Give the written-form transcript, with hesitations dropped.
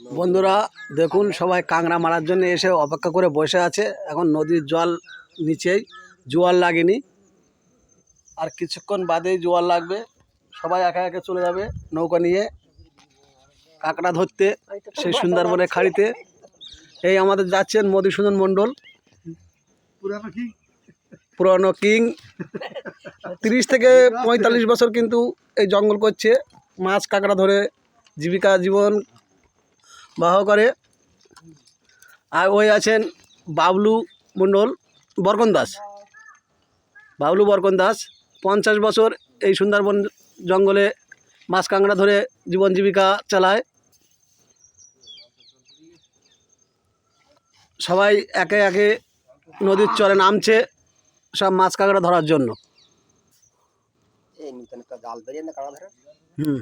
বন্ধুরা দেখুন, সবাই কাঁকড়া মারার জন্য এসে অপেক্ষা করে বসে আছে। এখন নদীর জল নিচেই, জোয়ার লাগেনি, আর কিছুক্ষণ বাদেই জোয়ার লাগবে। সবাই একা একা চলে যাবে নৌকা নিয়ে কাঁকড়া ধরতে সেই সুন্দরবনের খাড়িতে। এই আমাদের যাচ্ছেন মধুসূদন মণ্ডল, পুরানো কিং। 30 থেকে 45 বছর কিন্তু এই জঙ্গল করছে, মাছ কাঁকড়া ধরে জীবিকা জীবন বাহ করে। আর ওই আছেন বাবলু মণ্ডল, বরকন দাস, বাবলু বরকন দাস। 50 বছর এই সুন্দরবন জঙ্গলে মাছ কাঁকড়া ধরে জীবন জীবিকা চালায়। সবাই একে একে নদীর চরে নামছে সব মাছ কাঁকড়া ধরার জন্য। হুম।